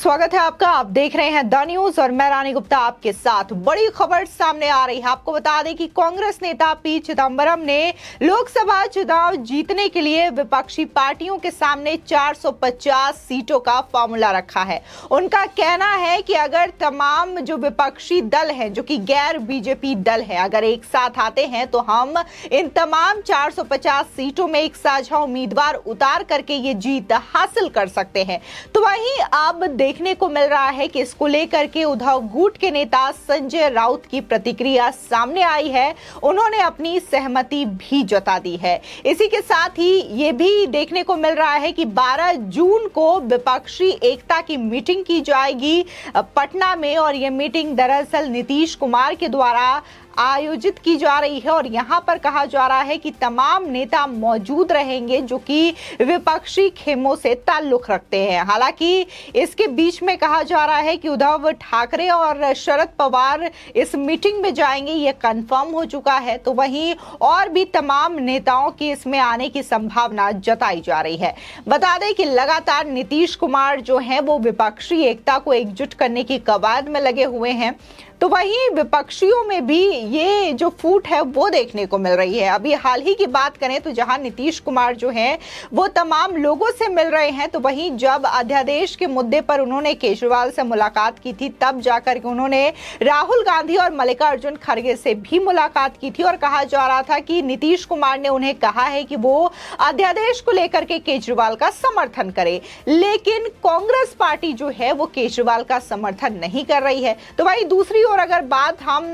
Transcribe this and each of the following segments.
स्वागत है आपका। आप देख रहे हैं द न्यूज और मैं रानी गुप्ता आपके साथ। बड़ी खबर सामने आ रही है। आपको बता दें कि कांग्रेस नेता पी चिदंबरम ने लोकसभा चुनाव जीतने के लिए विपक्षी पार्टियों के सामने 450 सीटों का फॉर्मूला रखा है। उनका कहना है कि अगर तमाम जो विपक्षी दल हैं, जो कि गैर बीजेपी दल है, अगर एक साथ आते हैं तो हम इन तमाम 450 सीटों में एक साझा उम्मीदवार उतार करके ये जीत हासिल कर सकते हैं। तो वहीं अब देखने को मिल रहा है कि इसको लेकर के उद्धव गुट के नेता संजय राउत की प्रतिक्रिया सामने आई है। उन्होंने अपनी सहमति भी जता दी है। इसी के साथ ही ये भी देखने को मिल रहा है कि 12 जून को विपक्षी एकता की मीटिंग की जाएगी पटना में, और ये मीटिंग दरअसल नीतीश कुमार के द्वारा आयोजित की जा रही है। और यहां पर कहा जा रहा है कि तमाम नेता मौजूद रहेंगे जो कि विपक्षी खेमों से ताल्लुक रखते हैं। हालांकि इसके बीच में कहा जा रहा है कि उद्धव ठाकरे और शरद पवार इस मीटिंग में जाएंगे, ये कंफर्म हो चुका है। तो वहीं और भी तमाम नेताओं की इसमें आने की संभावना जताई जा रही है। बता दें कि लगातार नीतीश कुमार जो है वो विपक्षी एकता को एकजुट करने की कवायद में लगे हुए हैं। तो वहीं विपक्षियों में भी ये जो फूट है वो देखने को मिल रही है। अभी हाल ही की बात करें तो जहां नीतीश कुमार जो हैं वो तमाम लोगों से मिल रहे हैं, तो वहीं जब अध्यादेश के मुद्दे पर उन्होंने केजरीवाल से मुलाकात की थी, तब जाकर के उन्होंने राहुल गांधी और मल्लिकार्जुन खड़गे से भी मुलाकात की थी। और कहा जा रहा था कि नीतीश कुमार ने उन्हें कहा है कि वो अध्यादेश को लेकर के केजरीवाल का समर्थन करे, लेकिन कांग्रेस पार्टी जो है वो केजरीवाल का समर्थन नहीं कर रही है। तो वहीं दूसरी और अगर बात हम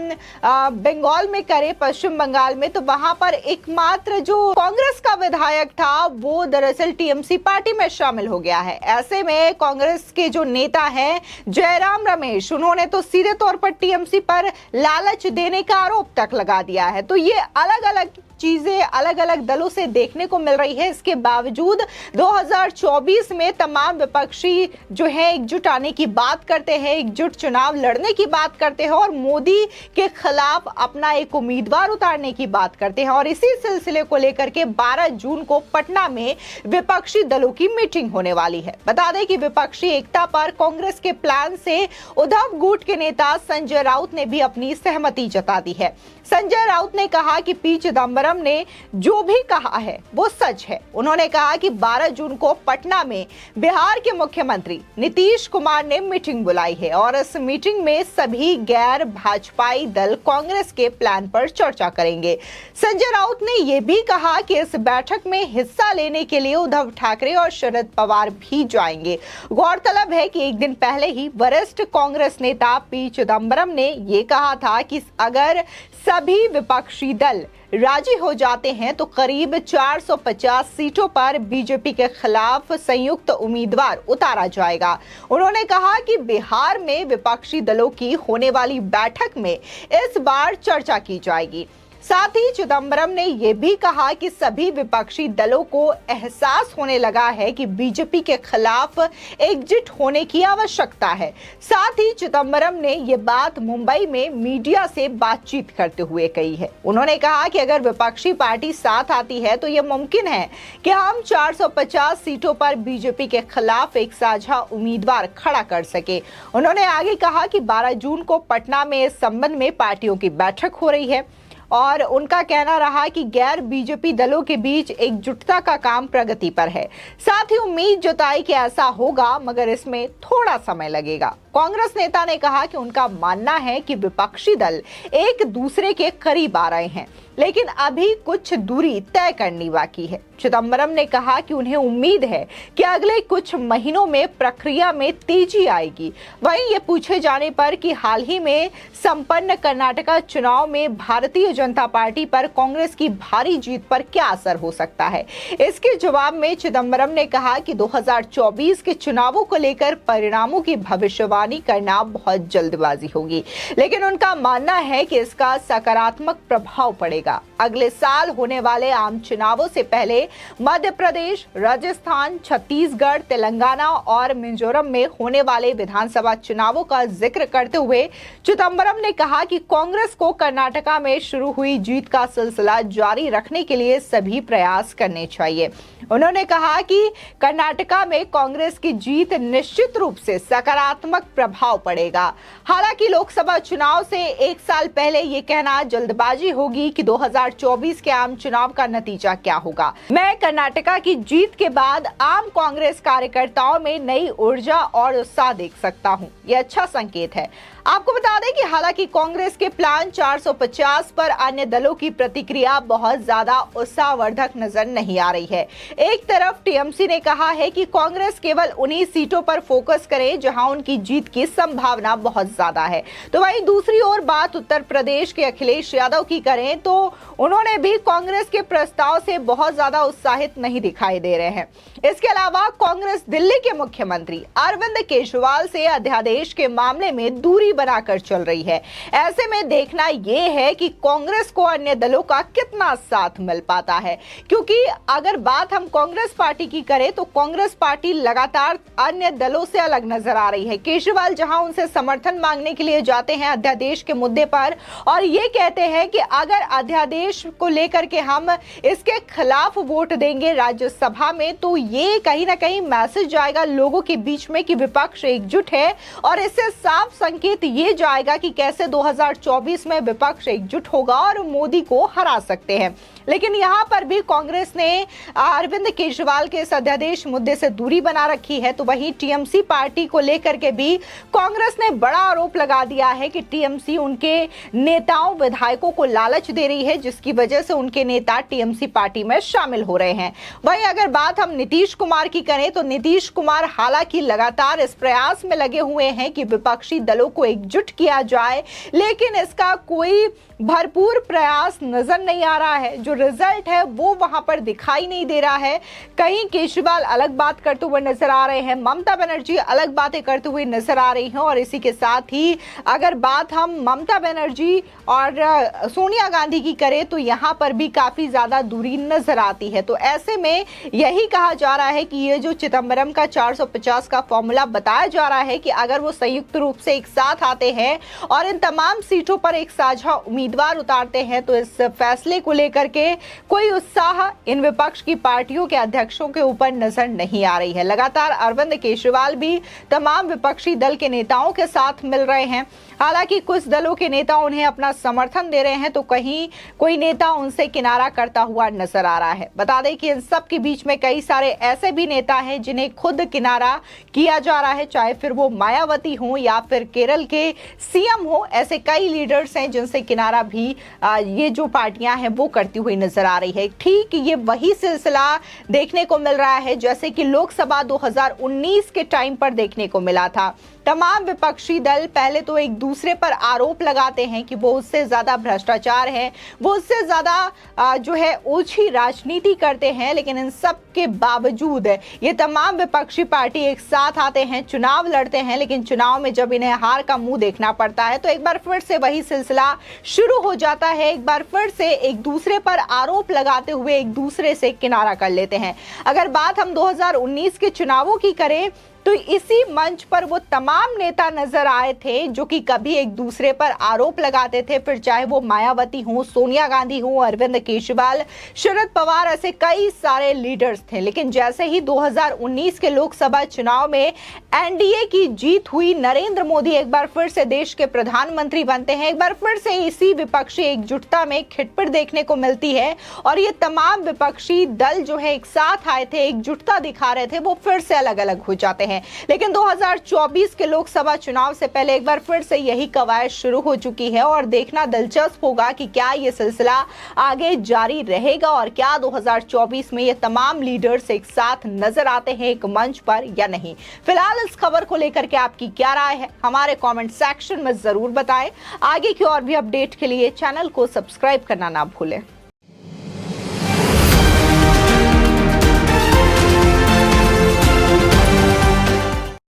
बंगाल में करें, पश्चिम बंगाल में, तो वहां पर एकमात्र जो कांग्रेस का विधायक था वो दरअसल टीएमसी पार्टी में शामिल हो गया है। ऐसे में कांग्रेस के जो नेता हैं जयराम रमेश, उन्होंने तो सीधे तौर पर टीएमसी पर लालच देने का आरोप तक लगा दिया है। तो ये अलग अलग चीजें अलग अलग दलों से देखने को मिल रही है। इसके बावजूद 2024 में तमाम विपक्षी जो है एकजुट आने की बात करते हैं, एकजुट चुनाव लड़ने की बात करते हैं और मोदी के खिलाफ अपना एक उम्मीदवार उतारने की बात करते हैं। और इसी सिलसिले को लेकर के 12 जून को पटना में विपक्षी दलों की मीटिंग होने वाली है। बता दें कि विपक्षी एकता पर कांग्रेस के प्लान से उद्धव गुट के नेता संजय राउत ने भी अपनी सहमति जता दी है। संजय राउत ने कहा कि पी चिदंबरम ने जो भी कहा है वो सच है। उन्होंने कहा कि 12 जून को पटना में बिहार के मुख्यमंत्री नीतीश कुमार ने मीटिंग बुलाई है और इस मीटिंग में सभी गैर भाजपाई दल कांग्रेस के प्लान पर चर्चा करेंगे। संजय राउत ने यह भी कहा कि इस बैठक में हिस्सा लेने के लिए उद्धव ठाकरे और शरद पवार भी जाएंगे। गौरतलब है कि एक दिन पहले ही वरिष्ठ कांग्रेस नेता पी चिदंबरम ने यह कहा था कि अगर सभी विपक्षी दल राजी हो जाते हैं तो करीब 450 सीटों पर बीजेपी के खिलाफ संयुक्त उम्मीदवार उतारा जाएगा। उन्होंने कहा कि बिहार में विपक्षी दलों की होने वाली बैठक में इस बार चर्चा की जाएगी। साथ ही चिदंबरम ने यह भी कहा कि सभी विपक्षी दलों को एहसास होने लगा है कि बीजेपी के खिलाफ एकजुट होने की आवश्यकता है। साथ ही चिदंबरम ने यह बात मुंबई में मीडिया से बातचीत करते हुए कही है। उन्होंने कहा कि अगर विपक्षी पार्टी साथ आती है तो यह मुमकिन है कि हम 450 सीटों पर बीजेपी के खिलाफ एक साझा उम्मीदवार खड़ा कर सके। उन्होंने आगे कहा कि 12 जून को पटना में इस संबंध में पार्टियों की बैठक हो रही है और उनका कहना रहा कि गैर बीजेपी दलों के बीच एकजुटता का काम प्रगति पर है। साथ ही उम्मीद जताई कि ऐसा होगा, मगर इसमें थोड़ा समय लगेगा। कांग्रेस नेता ने कहा कि उनका मानना है कि विपक्षी दल एक दूसरे के करीब आ रहे हैं, लेकिन अभी कुछ दूरी तय करनी बाकी है। चिदंबरम ने कहा कि उन्हें उम्मीद है कि अगले कुछ महीनों में प्रक्रिया में तेजी आएगी। वहीं ये पूछे जाने पर कि हाल ही में संपन्न कर्नाटका चुनाव में भारतीय जनता पार्टी पर कांग्रेस की भारी जीत पर क्या असर हो सकता है, इसके जवाब में चिदंबरम ने कहा कि 2024 के चुनावों को लेकर परिणामों की भविष्यवाणी करना बहुत जल्दबाजी होगी, लेकिन उनका मानना है कि इसका सकारात्मक प्रभाव पड़ेगा। अगले साल होने वाले आम चुनावों से पहले मध्य प्रदेश, राजस्थान, छत्तीसगढ़, तेलंगाना और मिजोरम में होने वाले विधानसभा चुनावों का जिक्र करते हुए चिदंबरम ने कहा कि कांग्रेस को कर्नाटका में शुरू हुई जीत का सिलसिला जारी रखने के लिए सभी प्रयास करने चाहिए। उन्होंने कहा कि कर्नाटका में कांग्रेस की जीत निश्चित रूप से सकारात्मक प्रभाव पड़ेगा। हालांकि लोकसभा चुनाव से एक साल पहले ये कहना जल्दबाजी होगी कि 2024 के आम चुनाव का नतीजा क्या होगा। मैं कर्नाटका की जीत के बाद आम कांग्रेस कार्यकर्ताओं में नई ऊर्जा और उत्साह देख सकता हूं। यह अच्छा संकेत है। आपको बता दें कि हालांकि कांग्रेस के प्लान 450 पर अन्य दलों की प्रतिक्रिया बहुत ज्यादा उत्साहवर्धक नजर नहीं आ रही है। एक तरफ टीएमसी ने कहा है कि कांग्रेस केवल उन्हीं सीटों पर फोकस करे जहां उनकी जीत की संभावना बहुत ज्यादा है, तो वहीं दूसरी ओर बात उत्तर प्रदेश के अखिलेश यादव की करें तो उन्होंने भी कांग्रेस के प्रस्ताव से बहुत ज्यादा उत्साहित नहीं दिखाई दे रहे हैं। इसके अलावा कांग्रेस दिल्ली के मुख्यमंत्री अरविंद केजरीवाल से अध्यादेश के मामले में दूरी बनाकर चल रही है। ऐसे में देखना यह है कि कांग्रेस को अन्य दलों का कितना साथ मिल पाता है, क्योंकि अगर बात हम कांग्रेस पार्टी की करें तो कांग्रेस पार्टी लगातार अन्य दलों से अलग नजर आ रही है। केजरीवाल जहां उनसे समर्थन मांगने के लिए जाते हैं अध्यादेश के मुद्दे पर और ये कहते हैं कि अगर अध्यादेश को लेकर के हम इसके खिलाफ वोट देंगे राज्यसभा में तो ये कहीं ना कहीं मैसेज जाएगा लोगों के बीच में कि विपक्ष एकजुट है और इससे साफ संकेत ये जाएगा कि कैसे 2024 में विपक्ष एकजुट होगा और मोदी को हरा सकते हैं। लेकिन यहां पर भी कांग्रेस ने अरविंद केजरीवाल के इस अध्यादेश मुद्दे से दूरी बना रखी है, तो वहीं टीएमसी पार्टी को लेकर के भी कांग्रेस ने बड़ा आरोप लगा दिया है कि टीएमसी उनके नेताओं विधायकों को लालच दे रही है, जिसकी वजह से उनके नेता टीएमसी पार्टी में शामिल हो रहे हैं। वहीं अगर बात हम नीतीश कुमार की करें तो नीतीश कुमार हालांकि लगातार इस प्रयास में लगे हुए हैं कि विपक्षी दलों को एकजुट किया जाए, लेकिन इसका कोई भरपूर प्रयास नजर नहीं आ रहा है। जो रिजल्ट है वो वहां पर दिखाई नहीं दे रहा है। कहीं केजरीवाल अलग बात करते हुए नजर आ रहे हैं, ममता बनर्जी अलग बातें करते हुए नजर आ रही हैं और इसी के साथ ही अगर बात हम ममता बनर्जी और सोनिया गांधी की करें तो यहां पर भी काफी ज्यादा दूरी नजर आती है। तो ऐसे में यही कहा जा रहा है कि ये जो चिदंबरम का 450 का फॉर्मूला बताया जा रहा है कि अगर वो संयुक्त रूप से एक साथ आते हैं और इन तमाम सीटों पर एक साझा उम्मीदवार उतारते हैं तो इस फैसले को लेकर के कोई उत्साह इन विपक्ष की पार्टियों के अध्यक्षों के ऊपर नजर नहीं आ रही है। लगातार अरविंद केजरीवाल भी तमाम विपक्षी दल के नेताओं के साथ मिल रहे हैं। हालांकि कुछ दलों के नेता उन्हें अपना समर्थन दे रहे हैं तो कहीं कोई नेता उनसे किनारा करता हुआ नजर आ रहा है। बता दें कि इन सब के बीच में कई सारे ऐसे भी नेता हैं जिन्हें खुद किनारा किया जा रहा है, चाहे फिर वो मायावती हो या फिर केरल के सीएम हो। ऐसे कई लीडर्स हैं जिनसे किनारा भी ये जो पार्टियां हैं वो करती हुई नजर आ रही है। ठीक ये वही सिलसिला देखने को मिल रहा है जैसे कि लोकसभा 2019 के टाइम पर देखने को मिला था। तमाम विपक्षी दल पहले तो एक दूसरे पर आरोप लगाते हैं कि वो उससे ज्यादा भ्रष्टाचार है, वो उससे ज्यादा जो है ओछी राजनीति करते हैं, लेकिन इन सब के बावजूद ये तमाम विपक्षी पार्टी एक साथ आते हैं, चुनाव लड़ते हैं, लेकिन चुनाव में जब इन्हें हार का मुंह देखना पड़ता है तो एक बार फिर से वही सिलसिला शुरू हो जाता है। एक बार फिर से एक दूसरे पर आरोप लगाते हुए एक दूसरे से किनारा कर लेते हैं। अगर बात हम 2019 के चुनावों की करें तो इसी मंच पर वो तमाम नेता नजर आए थे जो कि कभी एक दूसरे पर आरोप लगाते थे, फिर चाहे वो मायावती हो, सोनिया गांधी हो, अरविंद केजरीवाल, शरद पवार, ऐसे कई सारे लीडर्स थे। लेकिन जैसे ही 2019 के लोकसभा चुनाव में एनडीए की जीत हुई, नरेंद्र मोदी एक बार फिर से देश के प्रधानमंत्री बनते हैं, एक बार फिर से इसी विपक्षी एकजुटता में खिटपिट देखने को मिलती है और ये तमाम विपक्षी दल जो है एक साथ आए थे, एकजुटता दिखा रहे थे, वो फिर से अलग अलग हो जाते हैं। लेकिन 2024 के लोकसभा चुनाव से पहले एक बार फिर से यही कवायद शुरू हो चुकी है और देखना दिलचस्प होगा कि क्या ये सिलसिला आगे जारी रहेगा और क्या 2024 में ये तमाम लीडर्स एक साथ नजर आते हैं एक मंच पर या नहीं। फिलहाल इस खबर को लेकर के आपकी क्या राय है हमारे कमेंट सेक्शन में जरूर बताएं। आगे की और भी अपडेट के लिए चैनल को सब्सक्राइब करना ना भूलें।